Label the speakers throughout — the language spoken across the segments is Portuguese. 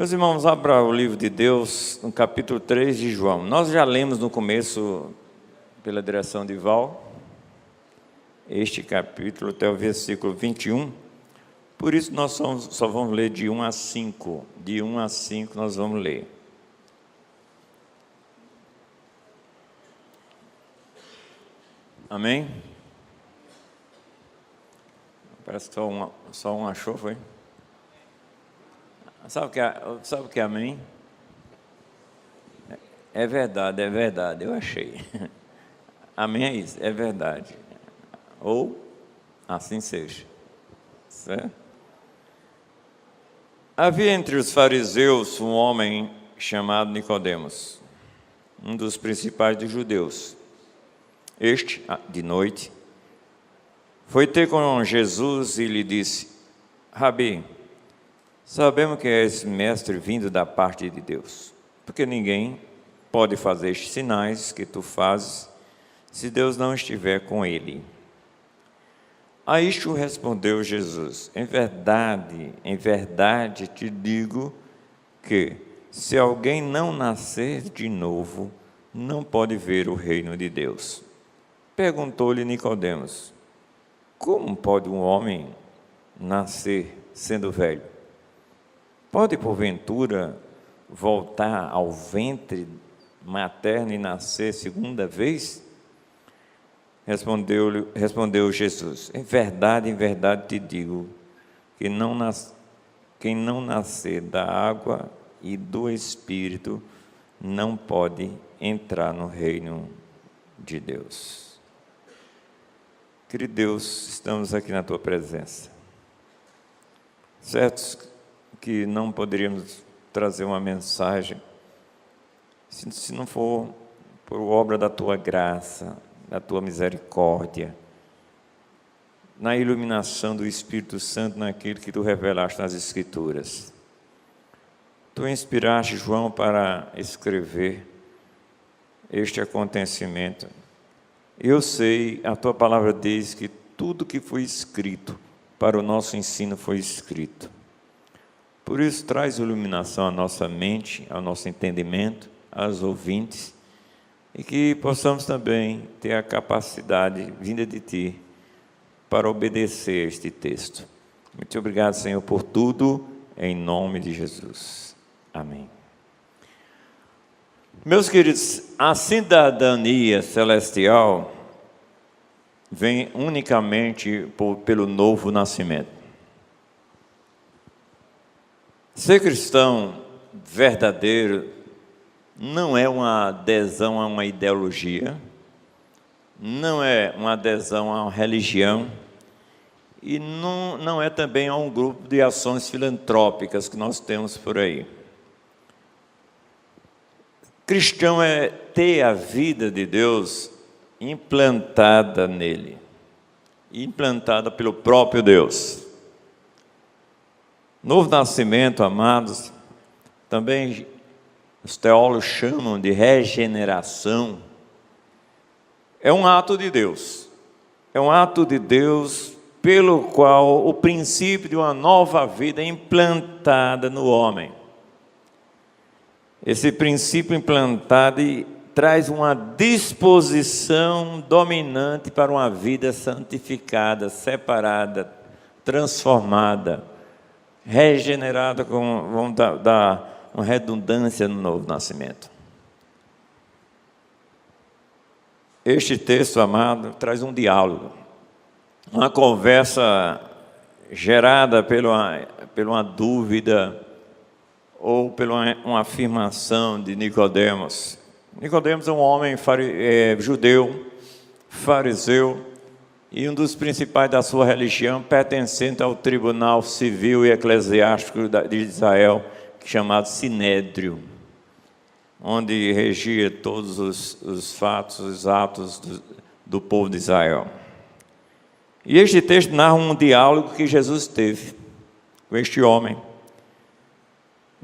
Speaker 1: Meus irmãos, abra o livro de Deus, no capítulo 3 de João. Nós já lemos no começo, pela direção de Val, este capítulo até o versículo 21. Por isso nós só vamos ler de 1 a 5. De 1 a 5 nós vamos ler. Amém? Parece que só um achou, foi? Sabe o que é amém? É verdade, eu achei. Amém é isso, é verdade. Ou assim seja. Certo? Havia entre os fariseus um homem chamado Nicodemos, um dos principais dos judeus. Este, de noite, foi ter com Jesus e lhe disse: Rabi, sabemos que és mestre vindo da parte de Deus, porque ninguém pode fazer estes sinais que tu fazes se Deus não estiver com ele. A isto respondeu Jesus: em verdade te digo que, se alguém não nascer de novo, não pode ver o reino de Deus. Perguntou-lhe Nicodemos: como pode um homem nascer sendo velho? Pode, porventura, voltar ao ventre materno e nascer segunda vez? Respondeu Jesus: em verdade te digo, que quem não nascer da água e do Espírito não pode entrar no reino de Deus. Querido Deus, estamos aqui na Tua presença. Certo que não poderíamos trazer uma mensagem se não for por obra da Tua graça, da Tua misericórdia, na iluminação do Espírito Santo, naquilo que Tu revelaste nas Escrituras. Tu inspiraste João para escrever este acontecimento. Eu sei, a Tua palavra diz que tudo que foi escrito para o nosso ensino foi escrito. Por isso, traz iluminação à nossa mente, ao nosso entendimento, aos ouvintes, e que possamos também ter a capacidade vinda de Ti para obedecer a este texto. Muito obrigado, Senhor, por tudo, em nome de Jesus. Amém. Meus queridos, a cidadania celestial vem unicamente pelo novo nascimento. Ser cristão verdadeiro não é uma adesão a uma ideologia, não é uma adesão a uma religião e não é também a um grupo de ações filantrópicas que nós temos por aí. Cristão é ter a vida de Deus implantada nele, implantada pelo próprio Deus. Novo nascimento, amados, também os teólogos chamam de regeneração. É um ato de Deus. É um ato de Deus pelo qual o princípio de uma nova vida é implantada no homem. Esse princípio implantado traz uma disposição dominante para uma vida santificada, separada, transformada, regenerada, vamos dar uma redundância no novo nascimento. Este texto, amado, traz um diálogo, uma conversa gerada por uma dúvida ou por uma afirmação de Nicodemos. Nicodemos é um homem judeu, fariseu, e um dos principais da sua religião, pertencente ao tribunal civil e eclesiástico de Israel, chamado Sinédrio, onde regia todos os fatos, os atos do povo de Israel. E este texto narra um diálogo que Jesus teve com este homem,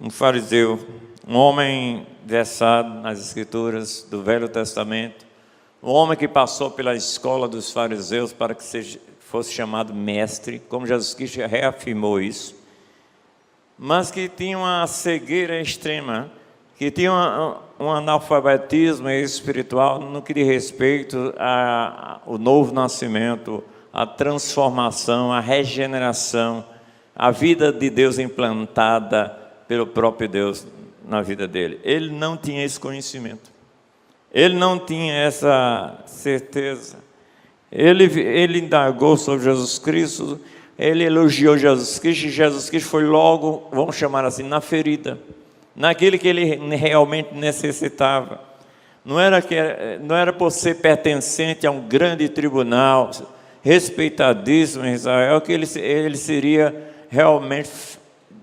Speaker 1: um fariseu, um homem versado nas Escrituras do Velho Testamento, um homem que passou pela escola dos fariseus para que fosse chamado mestre, como Jesus Cristo reafirmou isso. mas que tinha uma cegueira extrema, que tinha um analfabetismo espiritual no que diz respeito ao novo nascimento, a transformação, a regeneração, a vida de Deus implantada pelo próprio Deus na vida dele. Ele não tinha esse conhecimento, ele não tinha essa certeza. Ele indagou sobre Jesus Cristo, ele elogiou Jesus Cristo, e Jesus Cristo foi logo, vamos chamar assim, na ferida, naquele que ele realmente necessitava. Não era por ser pertencente a um grande tribunal, respeitadíssimo em Israel, que ele seria realmente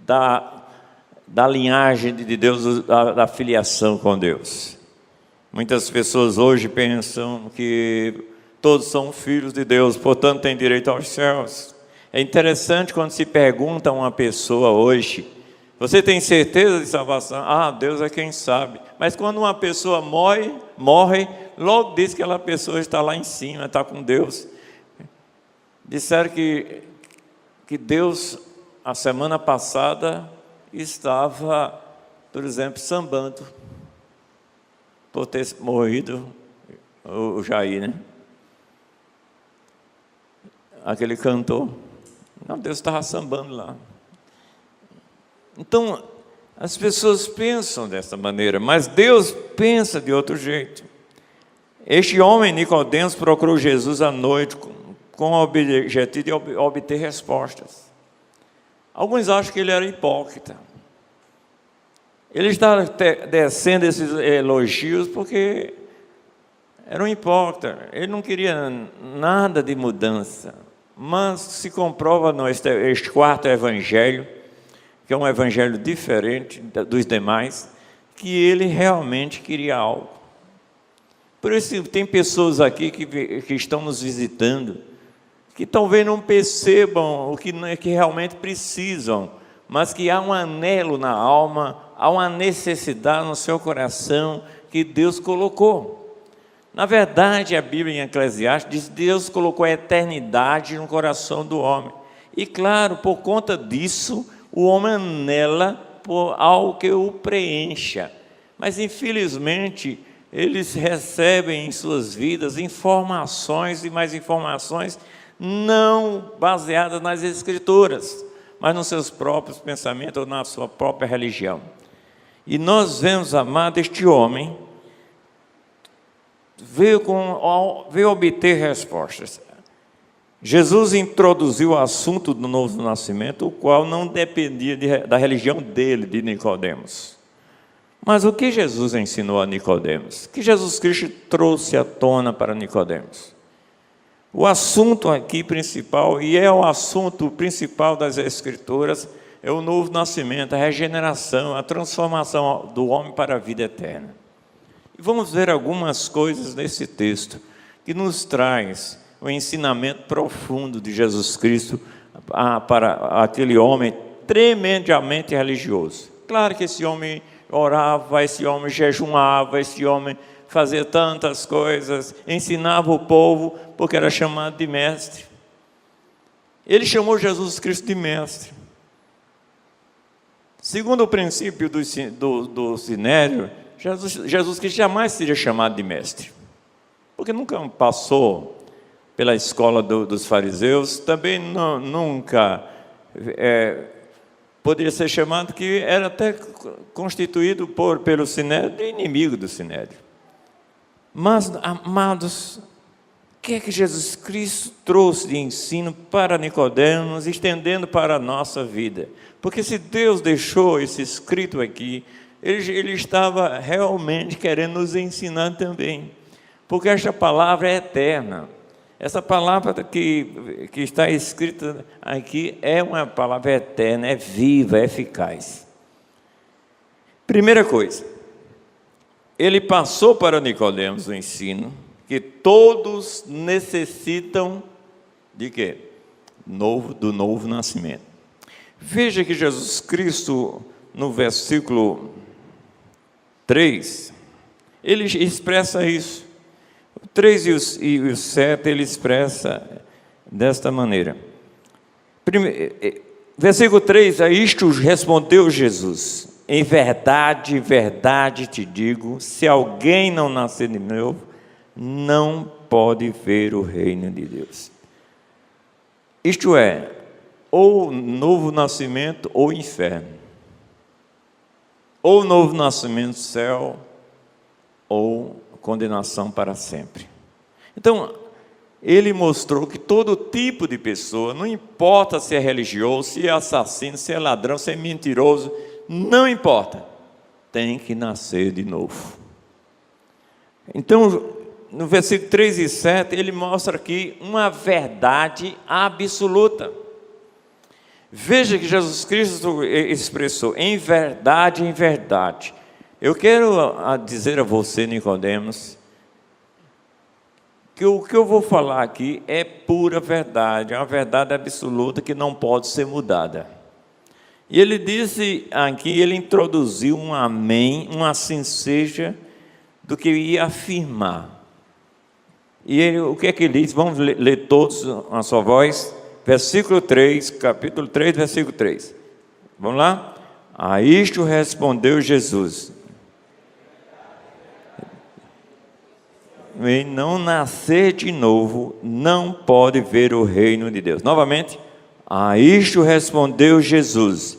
Speaker 1: da linhagem de Deus, da filiação com Deus. Muitas pessoas hoje pensam que todos são filhos de Deus, portanto têm direito aos céus. É interessante quando se pergunta a uma pessoa hoje: você tem certeza de salvação? Ah, Deus é quem sabe. Mas quando uma pessoa morre, logo diz que aquela pessoa está lá em cima, está com Deus. Disseram que Deus, a semana passada, estava, por exemplo, sambando, por ter morrido o Jair, né? Aquele cantor. Não, Deus estava sambando lá. Então, as pessoas pensam dessa maneira, mas Deus pensa de outro jeito. Este homem, Nicodemos, procurou Jesus à noite com o objetivo de obter respostas. Alguns acham que ele era hipócrita. Ele estava descendo esses elogios porque era um hipócrita. Ele não queria nada de mudança. Mas se comprova neste quarto evangelho, que é um evangelho diferente dos demais, que ele realmente queria algo. Por isso tem pessoas aqui que estão nos visitando, que talvez não percebam o que realmente precisam, mas que há um anelo na alma, há uma necessidade no seu coração que Deus colocou. Na verdade, a Bíblia em Eclesiastes diz que Deus colocou a eternidade no coração do homem. E claro, por conta disso, o homem anela por algo que o preencha. Mas infelizmente, eles recebem em suas vidas informações e mais informações não baseadas nas Escrituras, mas nos seus próprios pensamentos ou na sua própria religião. E nós vemos, amado, este homem veio obter respostas. Jesus introduziu o assunto do novo nascimento, o qual não dependia da religião dele, de Nicodemos. Mas o que Jesus ensinou a Nicodemos? O que Jesus Cristo trouxe à tona para Nicodemos? O assunto aqui principal, e é o assunto principal das Escrituras, é o novo nascimento, a regeneração, a transformação do homem para a vida eterna. E vamos ver algumas coisas nesse texto que nos traz o ensinamento profundo de Jesus Cristo para aquele homem tremendamente religioso. Claro que esse homem orava, esse homem jejuava, esse homem fazia tantas coisas, ensinava o povo, porque era chamado de mestre. Ele chamou Jesus Cristo de mestre. Segundo o princípio do Sinédrio, Jesus Cristo jamais seria chamado de mestre, porque nunca passou pela escola dos fariseus, também nunca poderia ser chamado, que era até constituído pelo Sinédrio, de inimigo do Sinédrio. Mas, amados, o que é que Jesus Cristo trouxe de ensino para Nicodemos, estendendo para a nossa vida? Porque se Deus deixou isso escrito aqui, Ele estava realmente querendo nos ensinar também, porque esta palavra é eterna. Essa palavra que está escrita aqui é uma palavra eterna, é viva, é eficaz. Primeira coisa, ele passou para Nicodemos o ensino que todos necessitam de quê? Do novo nascimento. Veja que Jesus Cristo, no versículo 3, ele expressa isso. O 3 e o 7 ele expressa desta maneira. Versículo 3, a isto respondeu Jesus: em verdade te digo, se alguém não nascer de novo, não pode ver o reino de Deus. Isto é, ou novo nascimento ou inferno, ou novo nascimento céu, ou condenação para sempre. Então, ele mostrou que todo tipo de pessoa, não importa se é religioso, se é assassino, se é ladrão, se é mentiroso, não importa, tem que nascer de novo. Então, no versículo 3 e 7, ele mostra aqui uma verdade absoluta. Veja que Jesus Cristo expressou, em verdade, em verdade. Eu quero dizer a você, Nicodemos, que o que eu vou falar aqui é pura verdade, é uma verdade absoluta que não pode ser mudada. E ele disse aqui, ele introduziu um amém, um assim seja, do que ia afirmar. E ele, o que é que ele diz? Vamos ler todos a sua voz. Versículo 3, capítulo 3, versículo 3. Vamos lá? A isto respondeu Jesus: e não nascer de novo, não pode ver o reino de Deus. Novamente, a isto respondeu Jesus: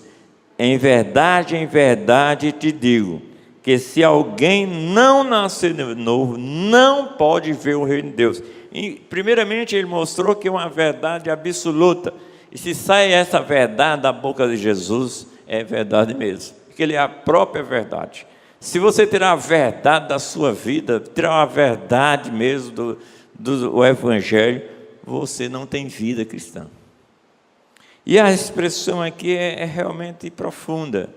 Speaker 1: em verdade te digo, que se alguém não nascer de novo, não pode ver o reino de Deus. E, primeiramente, ele mostrou que é uma verdade absoluta. E se sai essa verdade da boca de Jesus, é verdade mesmo, porque ele é a própria verdade. Se você tirar a verdade da sua vida, tirar a verdade mesmo do Evangelho, você não tem vida cristã. E a expressão aqui é realmente profunda.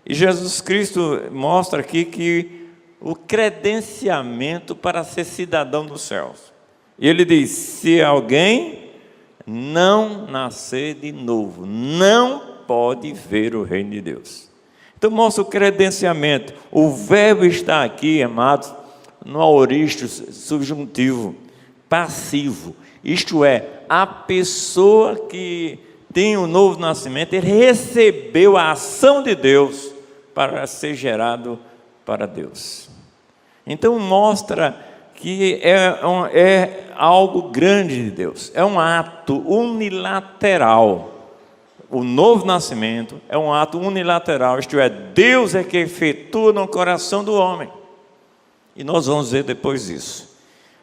Speaker 1: E Jesus Cristo mostra aqui que o credenciamento para ser cidadão dos céus. E ele diz, se alguém não nascer de novo, não pode ver o reino de Deus. Então mostra o credenciamento. O verbo está aqui, amados, no aoristo subjuntivo, passivo. Isto é, a pessoa que tem o novo nascimento, ele recebeu a ação de Deus para ser gerado para Deus. Então mostra que é algo grande de Deus, é um ato unilateral. O novo nascimento é um ato unilateral, isto é, Deus é que efetua no coração do homem. E nós vamos ver depois isso.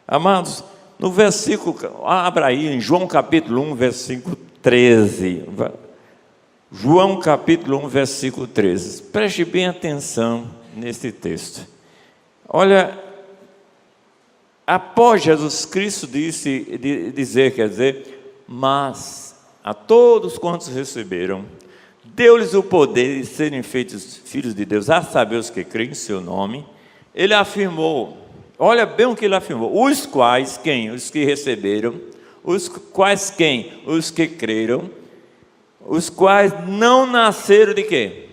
Speaker 1: Amados, no versículo, abra aí em João capítulo 1, versículo 13. João capítulo 1, versículo 13. Preste bem atenção nesse texto. Olha, após Jesus Cristo dizer, mas a todos quantos receberam, deu-lhes o poder de serem feitos filhos de Deus, a saber os que creem em seu nome. Ele afirmou, olha bem o que ele afirmou, os quais, quem? Os que receberam, os quais quem? Os que creram, os quais não nasceram de quê?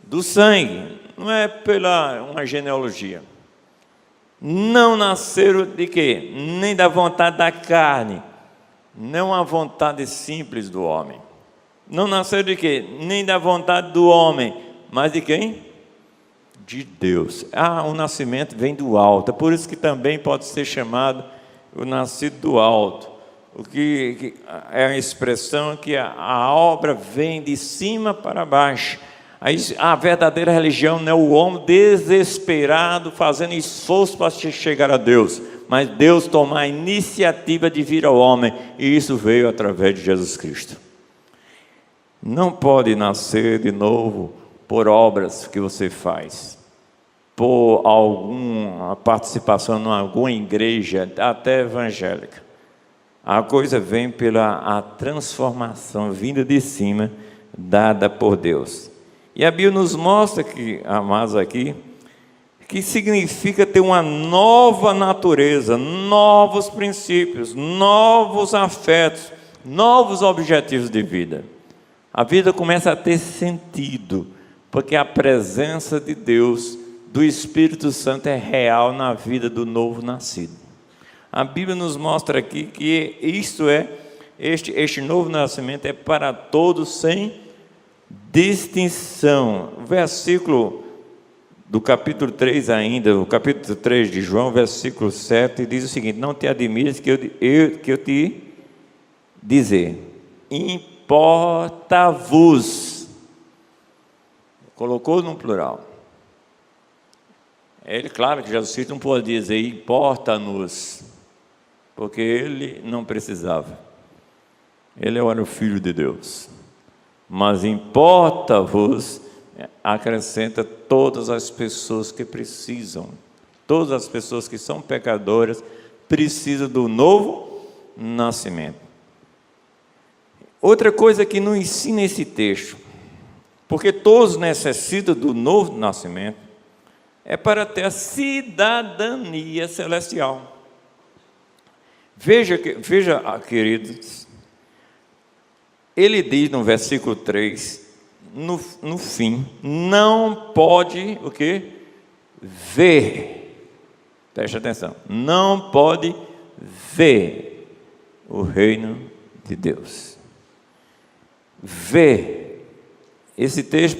Speaker 1: Do sangue, não é pela uma genealogia. Não nasceram de quê? Nem da vontade da carne, não a vontade simples do homem. Não nasceram de quê? Nem da vontade do homem, mas de quem? De Deus. O nascimento vem do alto, é por isso que também pode ser chamado o nascido do alto. O que é a expressão que a obra vem de cima para baixo. A verdadeira religião não é o homem desesperado fazendo esforço para chegar a Deus, mas Deus tomar a iniciativa de vir ao homem, e isso veio através de Jesus Cristo. Não pode nascer de novo por obras que você faz, por alguma participação em alguma igreja, até evangélica. A coisa vem pela transformação vinda de cima, dada por Deus. E a Bíblia nos mostra que, amados aqui, que significa ter uma nova natureza, novos princípios, novos afetos, novos objetivos de vida. A vida começa a ter sentido, porque a presença de Deus, do Espírito Santo, é real na vida do novo nascido. A Bíblia nos mostra aqui que este novo nascimento é para todos sem distinção. O versículo do capítulo 3 ainda, o capítulo 3 de João, versículo 7, diz o seguinte: não te admires que eu te dizer, importa-vos. Colocou no plural. Ele, claro que Jesus Cristo não pode dizer importa-nos, porque ele não precisava. Ele era o Filho de Deus. Mas importa-vos, acrescenta todas as pessoas que precisam, todas as pessoas que são pecadoras, precisam do novo nascimento. Outra coisa que nos ensina esse texto, porque todos necessitam do novo nascimento, é para ter a cidadania celestial. Veja, queridos, ele diz no versículo 3, no fim, não pode o quê? Ver. Preste atenção. Não pode ver o reino de Deus. Ver. Esse texto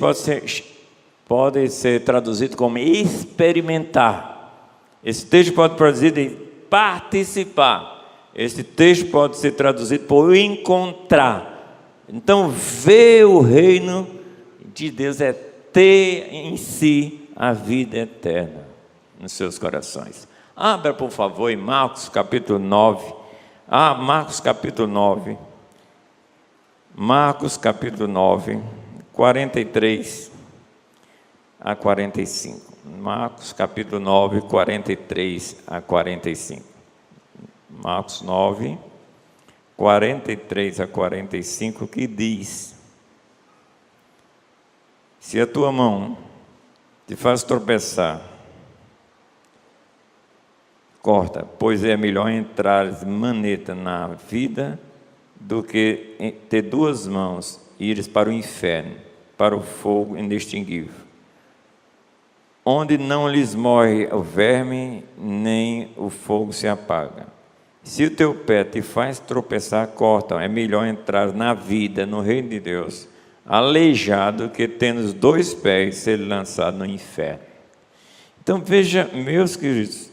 Speaker 1: pode ser traduzido como experimentar. Esse texto pode ser traduzido em participar. Esse texto pode ser traduzido por encontrar. Então, ver o reino de Deus é ter em si a vida eterna nos seus corações. Abra, por favor, em Marcos capítulo 9. Marcos capítulo 9. Marcos capítulo 9, 43 a 45. Marcos capítulo 9, 43 a 45. Marcos 9, 43 a 45, que diz: se a tua mão te faz tropeçar, corta, pois é melhor entrar maneta na vida do que ter duas mãos e ires para o inferno, para o fogo inextinguível, onde não lhes morre o verme, nem o fogo se apaga. Se o teu pé te faz tropeçar, corta. É melhor entrar na vida, no reino de Deus, aleijado, que tendo os dois pés ser lançado no inferno. Então veja, meus queridos,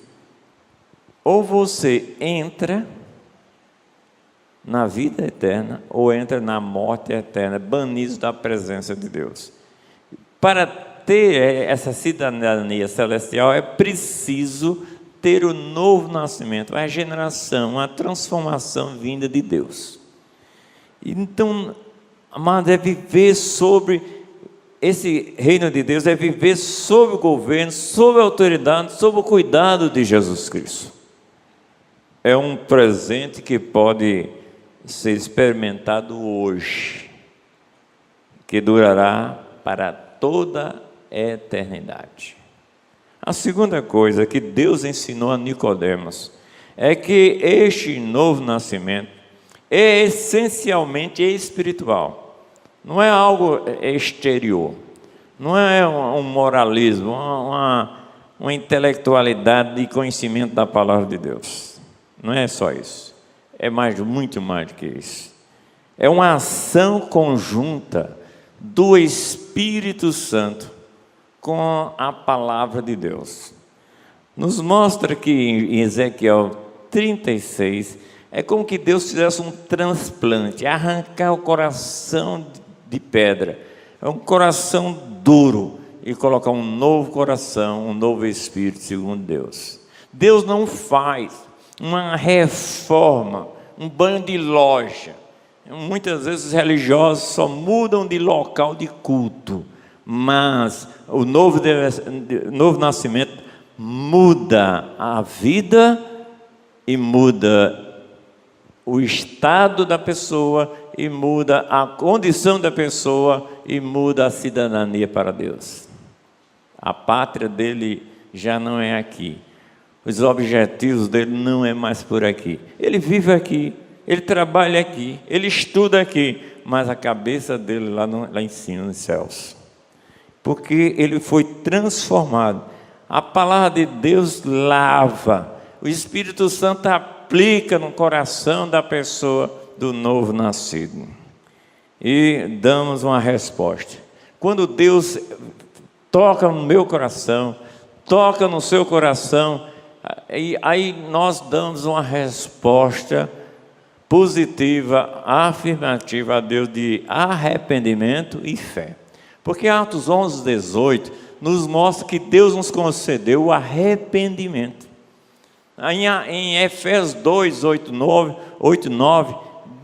Speaker 1: ou você entra na vida eterna, ou entra na morte eterna, banido da presença de Deus. Para ter essa cidadania celestial, é preciso ter o novo nascimento, a regeneração, a transformação vinda de Deus. Então, amado, é viver sobre esse reino de Deus, é viver sob o governo, sob a autoridade, sob o cuidado de Jesus Cristo. É um presente que pode ser experimentado hoje, que durará para toda a eternidade. A segunda coisa que Deus ensinou a Nicodemos é que este novo nascimento é essencialmente espiritual. Não é algo exterior, não é um moralismo, uma intelectualidade de conhecimento da palavra de Deus. Não é só isso, é muito mais do que isso. É uma ação conjunta do Espírito Santo com a palavra de Deus. Nos mostra que em Ezequiel 36, é como que Deus fizesse um transplante, arrancar o coração de pedra, é um coração duro, e colocar um novo coração, um novo espírito, segundo Deus. Deus não faz uma reforma, um banho de loja. Muitas vezes os religiosos só mudam de local de culto, mas o novo nascimento muda a vida e muda o estado da pessoa e muda a condição da pessoa e muda a cidadania para Deus. A pátria dele já não é aqui. Os objetivos dele não é mais por aqui. Ele vive aqui, ele trabalha aqui, ele estuda aqui, mas a cabeça dele lá em cima, nos céus. Porque ele foi transformado. A palavra de Deus lava. O Espírito Santo aplica no coração da pessoa do novo nascido. e damos uma resposta. Quando Deus toca no meu coração, toca no seu coração, aí nós damos uma resposta positiva, afirmativa a Deus de arrependimento e fé. Porque Atos 11, 18 nos mostra que Deus nos concedeu o arrependimento. Em Efésios 2, 8, 9,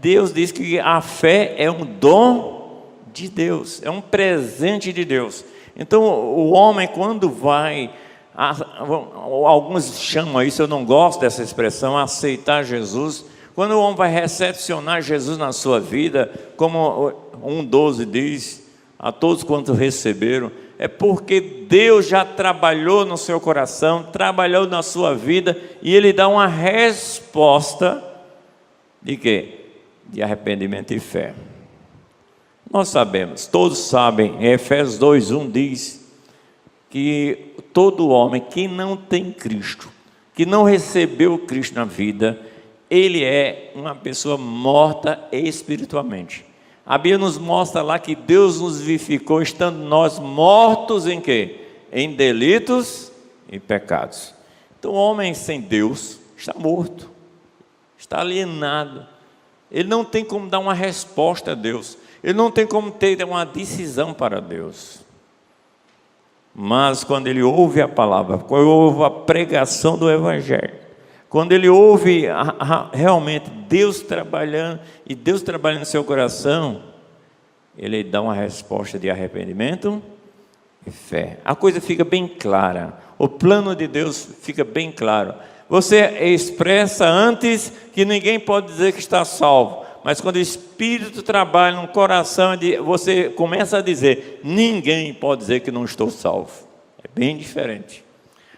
Speaker 1: Deus diz que a fé é um dom de Deus, é um presente de Deus. Então o homem, quando vai, alguns chamam isso, eu não gosto dessa expressão, aceitar Jesus. Quando o homem vai recepcionar Jesus na sua vida, como 1,12 diz, a todos quantos receberam, é porque Deus já trabalhou no seu coração, trabalhou na sua vida, e Ele dá uma resposta de quê? De arrependimento e fé. Nós sabemos, todos sabem, em Efésios 2:1 diz que todo homem que não tem Cristo, que não recebeu Cristo na vida, ele é uma pessoa morta espiritualmente. A Bíblia nos mostra lá que Deus nos vivificou estando nós mortos em quê? Em delitos e pecados. Então o homem sem Deus está morto, está alienado. Ele não tem como dar uma resposta a Deus. Ele não tem como ter uma decisão para Deus. Mas quando ele ouve a palavra, quando ele ouve a pregação do Evangelho, quando ele ouve realmente Deus trabalhando, e Deus trabalhando no seu coração, ele dá uma resposta de arrependimento e fé. A coisa fica bem clara, o plano de Deus fica bem claro. Você expressa antes que ninguém pode dizer que está salvo, mas quando o Espírito trabalha no coração, você começa a dizer, ninguém pode dizer que não estou salvo. É bem diferente.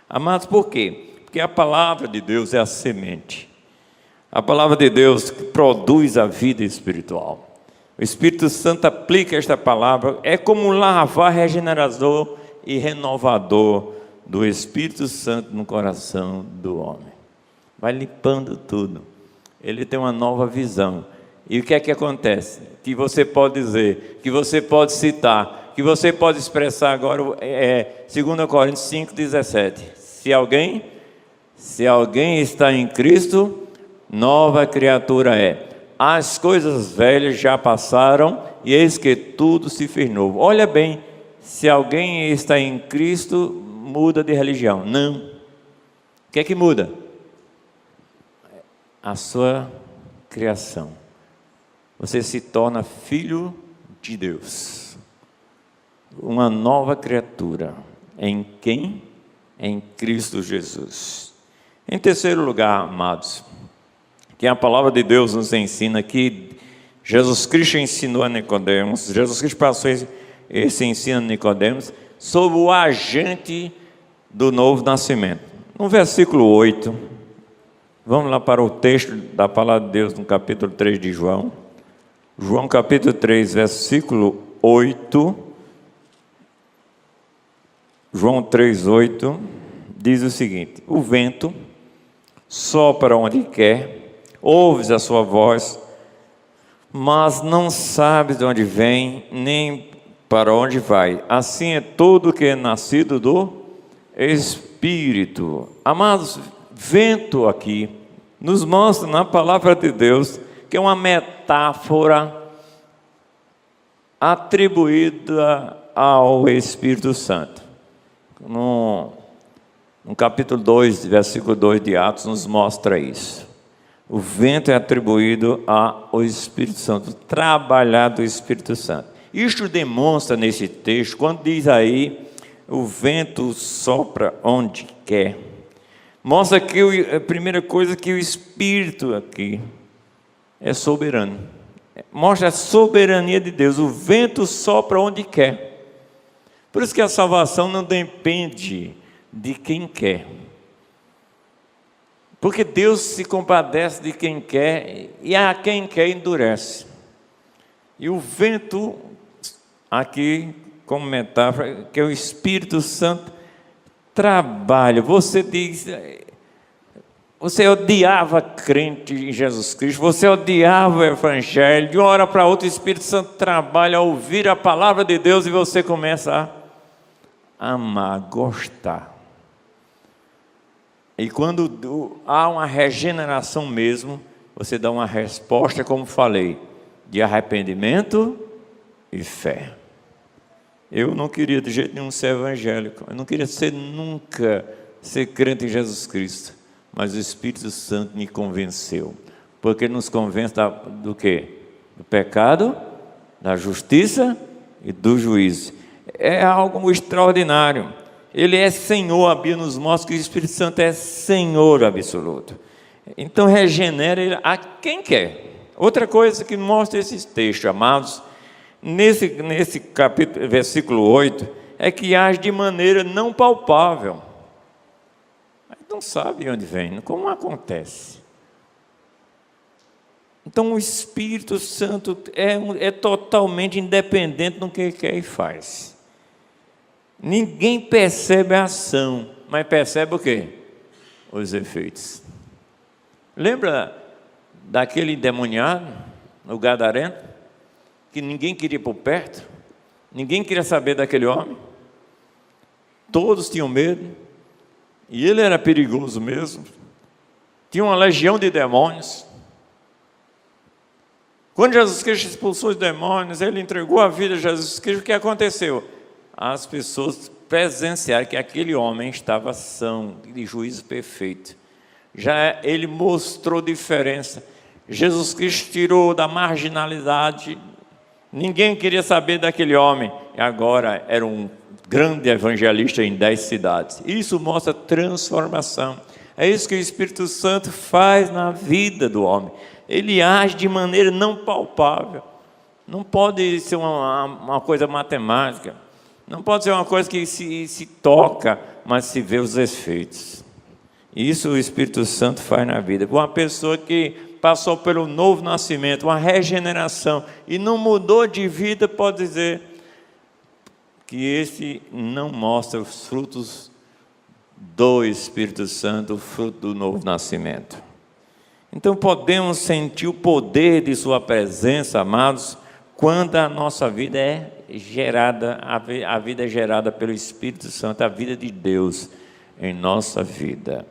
Speaker 1: Amados, por quê? Porque a palavra de Deus é a semente. A palavra de Deus produz a vida espiritual. O Espírito Santo aplica esta palavra, é como um lavar regenerador e renovador do Espírito Santo no coração do homem. Vai limpando tudo. Ele tem uma nova visão. E o que é que acontece? Que você pode dizer, que você pode citar, que você pode expressar agora, 2 Coríntios 5,17. Se alguém está em Cristo, nova criatura é. As coisas velhas já passaram, e eis que tudo se fez novo. Olha bem, se alguém está em Cristo, muda de religião. Não. O que é que muda? A sua criação. Você se torna filho de Deus. Uma nova criatura. Em quem? Em Cristo Jesus. Em terceiro lugar, amados, que a palavra de Deus nos ensina que Jesus Cristo ensinou a Nicodemos, Jesus Cristo passou esse ensino a Nicodemos sobre o agente do novo nascimento. No versículo 8, vamos lá para o texto da palavra de Deus no capítulo 3 de João. João capítulo 3, versículo 8. João 3, 8, diz o seguinte: o vento sopra onde quer, ouves a sua voz, mas não sabes de onde vem, nem para onde vai. Assim é todo que é nascido do Espírito. Amados, vento aqui nos mostra na palavra de Deus que é uma metáfora atribuída ao Espírito Santo. No capítulo 2, versículo 2 de Atos, nos mostra isso. O vento é atribuído ao Espírito Santo, trabalhar do Espírito Santo. Isto demonstra nesse texto, quando diz aí, o vento sopra onde quer. Mostra que a primeira coisa que o Espírito aqui é soberano. Mostra a soberania de Deus. O vento sopra onde quer. Por isso que a salvação não depende de quem quer. Porque Deus se compadece de quem quer e a quem quer endurece. E o vento, aqui como metáfora, que é o Espírito Santo, trabalha. Você diz, você odiava crente em Jesus Cristo, você odiava o Evangelho, de uma hora para outra o Espírito Santo trabalha a ouvir a palavra de Deus e você começa a amar, gostar. E quando há uma regeneração mesmo, você dá uma resposta, como falei, de arrependimento e fé. Eu não queria de jeito nenhum ser evangélico, eu não queria nunca ser crente em Jesus Cristo, mas o Espírito Santo me convenceu, porque ele nos convence do quê? Do pecado, da justiça e do juízo. É algo extraordinário. Ele é Senhor, a Bíblia nos mostra que o Espírito Santo é Senhor absoluto. Então regenera ele a quem quer. Outra coisa que mostra esses textos, amados, nesse capítulo, versículo 8, é que age de maneira não palpável. Não sabe onde vem, como acontece. Então o Espírito Santo é totalmente independente do que quer e faz. Ninguém percebe a ação, mas percebe o quê? Os efeitos. Lembra daquele endemoniado, o gadareno, que ninguém queria ir por perto? Ninguém queria saber daquele homem? Todos tinham medo, e ele era perigoso mesmo. Tinha uma legião de demônios. Quando Jesus Cristo expulsou os demônios, ele entregou a vida a Jesus Cristo, o que aconteceu? As pessoas presenciaram que aquele homem estava são, de juízo perfeito. Já ele mostrou diferença. Jesus Cristo tirou da marginalidade. Ninguém queria saber daquele homem. E agora era um grande evangelista em 10 cidades. Isso mostra transformação. É isso que o Espírito Santo faz na vida do homem. Ele age de maneira não palpável. Não pode ser uma coisa matemática. Não pode ser uma coisa que se toca, mas se vê os efeitos. Isso o Espírito Santo faz na vida. Uma pessoa que passou pelo novo nascimento, uma regeneração, e não mudou de vida, pode dizer que esse não mostra os frutos do Espírito Santo, o fruto do novo nascimento. Então podemos sentir o poder de sua presença, amados, quando a nossa vida é gerada, a vida é gerada pelo Espírito Santo, a vida de Deus em nossa vida.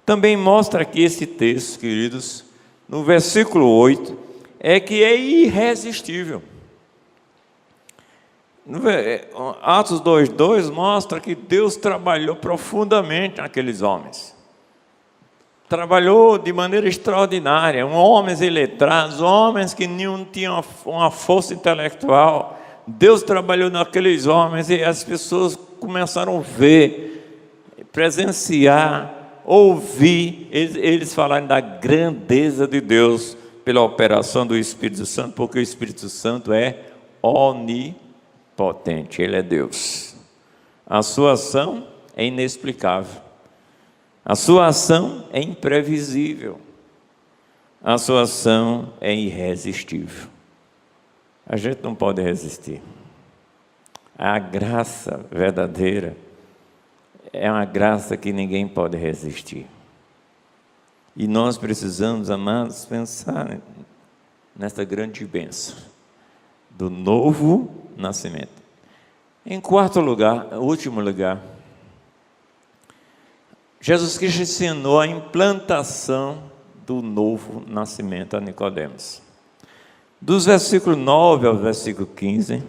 Speaker 1: Também mostra aqui esse texto, queridos, no versículo 8, é que é irresistível. Atos 2:2 mostra que Deus trabalhou profundamente naqueles homens. Trabalhou de maneira extraordinária, homens iletrados, homens que não tinham uma força intelectual. Deus trabalhou naqueles homens e as pessoas começaram a ver, presenciar, ouvir eles falarem da grandeza de Deus pela operação do Espírito Santo, porque o Espírito Santo é onipotente, ele é Deus. A sua ação é inexplicável. A sua ação é imprevisível. A sua ação é irresistível. A gente não pode resistir. A graça verdadeira é uma graça que ninguém pode resistir. E nós precisamos, amados, pensar nessa grande bênção do novo nascimento. Em quarto lugar, último lugar, Jesus Cristo ensinou a implantação do novo nascimento a Nicodemos. Dos versículos 9 ao versículo 15,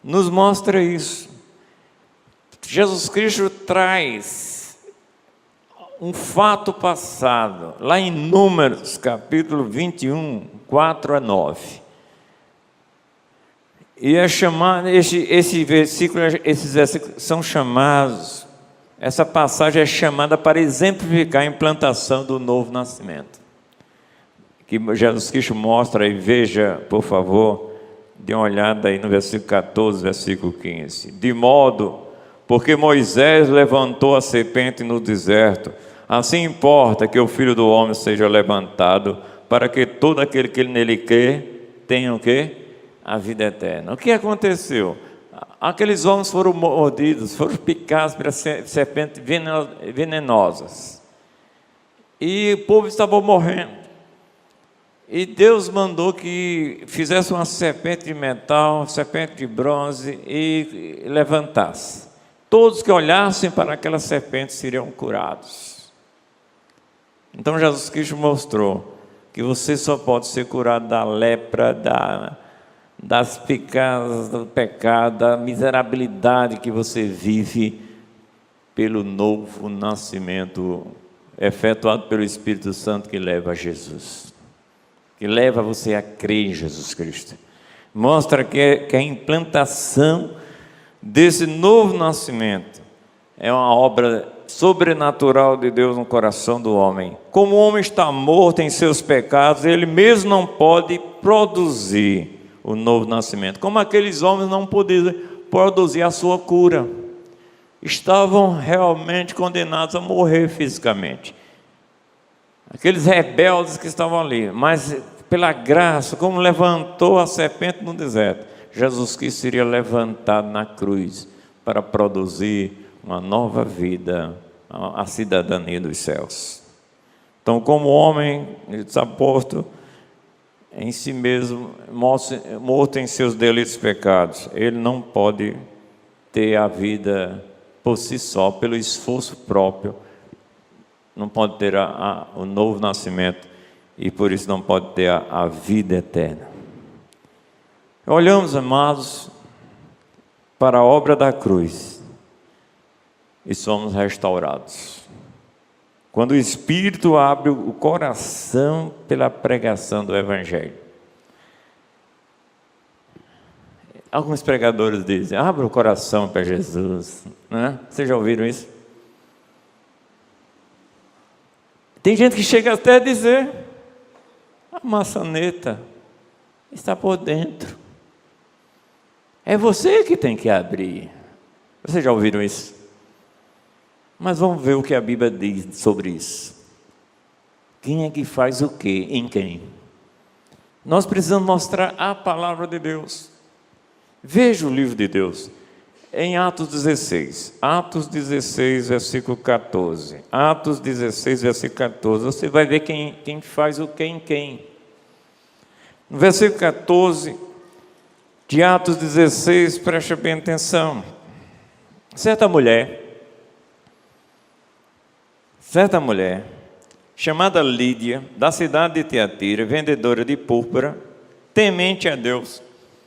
Speaker 1: nos mostra isso. Jesus Cristo traz um fato passado, lá em Números, capítulo 21, 4 a 9. E é chamado, esses versículos são chamados, essa passagem é chamada para exemplificar a implantação do novo nascimento. Que Jesus Cristo mostra aí, veja, por favor, dê uma olhada aí no versículo 14, versículo 15. De modo, porque Moisés levantou a serpente no deserto, assim importa que o Filho do Homem seja levantado, para que todo aquele que nele crê tenha o quê? A vida eterna. O que aconteceu? Aqueles homens foram mordidos, foram picados pelas serpentes venenosas. e o povo estava morrendo. E Deus mandou que fizesse uma serpente de metal, serpente de bronze e levantasse. Todos que olhassem para aquela serpente seriam curados. Então Jesus Cristo mostrou que você só pode ser curado da lepra, das picadas do pecado, da miserabilidade que você vive pelo novo nascimento efetuado pelo Espírito Santo que leva a Jesus, que leva você a crer em Jesus Cristo. Mostra que a implantação desse novo nascimento é uma obra sobrenatural de Deus no coração do homem. Como o homem está morto em seus pecados, ele mesmo não pode produzir o novo nascimento. Como aqueles homens não podiam produzir a sua cura. Estavam realmente condenados a morrer fisicamente. Aqueles rebeldes que estavam ali. Mas pela graça, como levantou a serpente no deserto, Jesus Cristo seria levantado na cruz para produzir uma nova vida, a cidadania dos céus. Então, como o homem está posto em si mesmo, morto em seus delitos e pecados, ele não pode ter a vida por si só, pelo esforço próprio, não pode ter o novo nascimento e por isso não pode ter a vida eterna. Olhamos, amados, para a obra da cruz e somos restaurados. Quando o Espírito abre o coração pela pregação do Evangelho. Alguns pregadores dizem, abra o coração para Jesus, né? Vocês já ouviram isso? Tem gente que chega até a dizer, a maçaneta está por dentro. É você que tem que abrir. Vocês já ouviram isso? Mas vamos ver o que a Bíblia diz sobre isso. Quem é que faz o quê? Em quem? Nós precisamos mostrar a palavra de Deus. Veja o livro de Deus em Atos 16. Atos 16, versículo 14. Atos 16, versículo 14. Você vai ver quem faz o quê em quem. No versículo 14 de Atos 16, preste bem atenção. Certa mulher, chamada Lídia, da cidade de Tiatira, vendedora de púrpura, temente a Deus,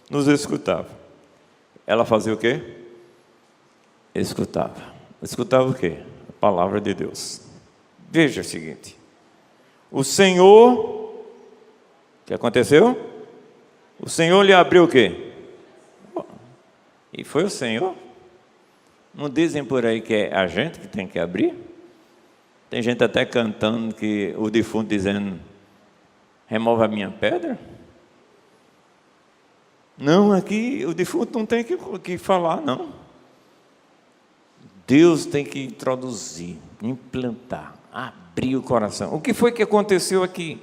Speaker 1: nos escutava. Ela fazia o quê? Escutava. Escutava o quê? A palavra de Deus. Veja o seguinte. O Senhor, o que aconteceu? O Senhor lhe abriu o quê? E foi o Senhor. Não dizem por aí que é a gente que tem que abrir? Tem gente até cantando que o defunto dizendo, remove a minha pedra. Não, aqui o defunto não tem que falar, não. Deus tem que introduzir, implantar, abrir o coração. O que foi que aconteceu aqui?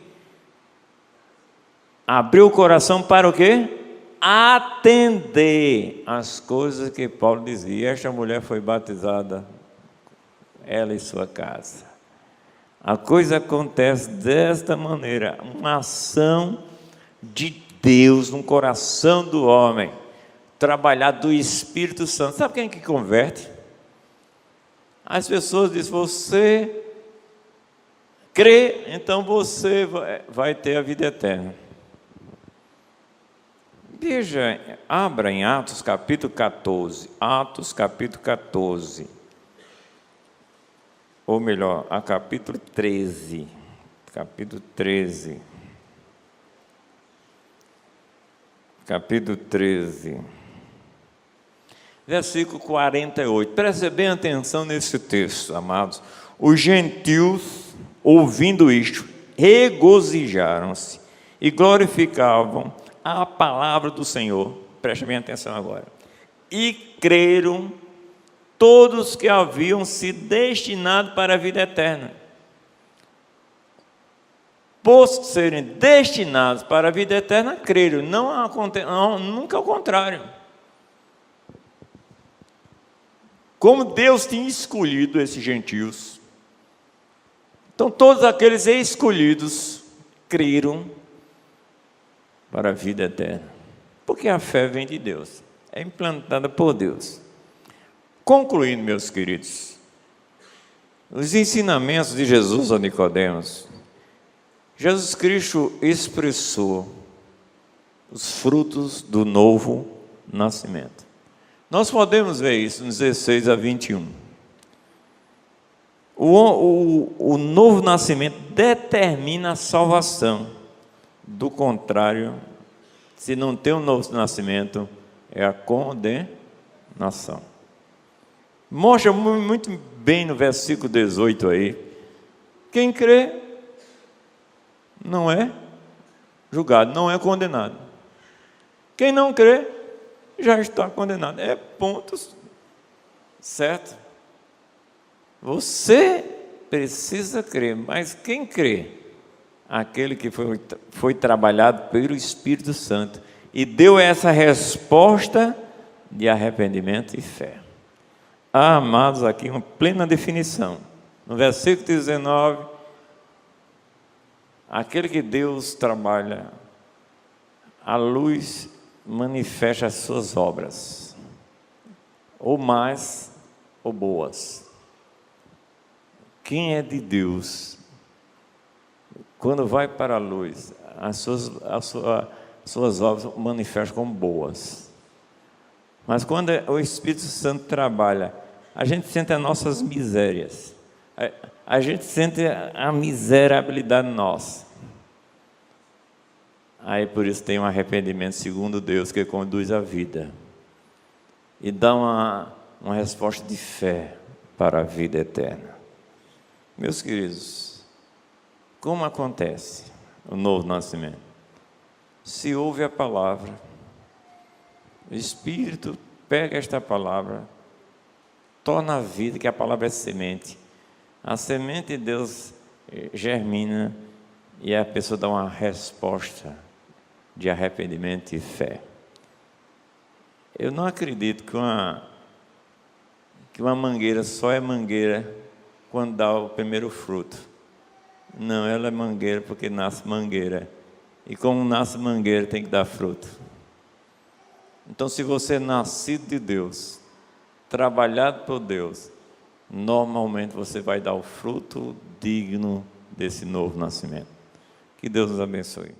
Speaker 1: Abriu o coração para o quê? Atender as coisas que Paulo dizia. Esta mulher foi batizada, ela e sua casa. A coisa acontece desta maneira, uma ação de Deus no coração do homem, trabalhar do Espírito Santo. Sabe quem é que converte? As pessoas dizem, você crê, então você vai ter a vida eterna. Veja, abra em Atos capítulo 14, Atos capítulo 14, ou melhor, a capítulo 13, capítulo 13, versículo 48, preste bem atenção nesse texto, amados. Os gentios, ouvindo isto, regozijaram-se e glorificavam a palavra do Senhor, preste bem atenção agora, e creram todos que haviam se destinado para a vida eterna. Por serem destinados para a vida eterna, creram, nunca ao contrário. Como Deus tinha escolhido esses gentios, Então, todos aqueles escolhidos creram para a vida eterna, porque a fé vem de Deus, é implantada por Deus. Concluindo, meus queridos, os ensinamentos de Jesus a Nicodemos, Jesus Cristo expressou os frutos do novo nascimento. Nós podemos ver isso nos 16 a 21. O novo nascimento determina a salvação. Do contrário, se não tem um novo nascimento, é a condenação. Mostra muito bem no versículo 18 aí. Quem crê não é julgado, não é condenado. Quem não crê já está condenado. É ponto certo. Você precisa crer, mas quem crê? Aquele que foi trabalhado pelo Espírito Santo e deu essa resposta de arrependimento e fé. Há, amados, aqui uma plena definição. No versículo 19, aquele que Deus trabalha, a luz manifesta as suas obras, ou más ou boas. Quem é de Deus, quando vai para a luz, as suas obras manifestam como boas. Mas quando o Espírito Santo trabalha, a gente sente as nossas misérias, a gente sente a miserabilidade nossa. Aí por isso tem um arrependimento segundo Deus que conduz a vida e dá uma resposta de fé para a vida eterna. Meus queridos, como acontece o novo nascimento? Se ouve a palavra, o Espírito pega esta palavra, torna a vida, que a palavra é semente. A semente de Deus germina e a pessoa dá uma resposta de arrependimento e fé. Eu não acredito que uma mangueira só é mangueira quando dá o primeiro fruto. Não, ela é mangueira porque nasce mangueira. E como nasce mangueira, tem que dar fruto. Então, se você é nascido de Deus, trabalhado por Deus, normalmente você vai dar o fruto digno desse novo nascimento. Que Deus nos abençoe.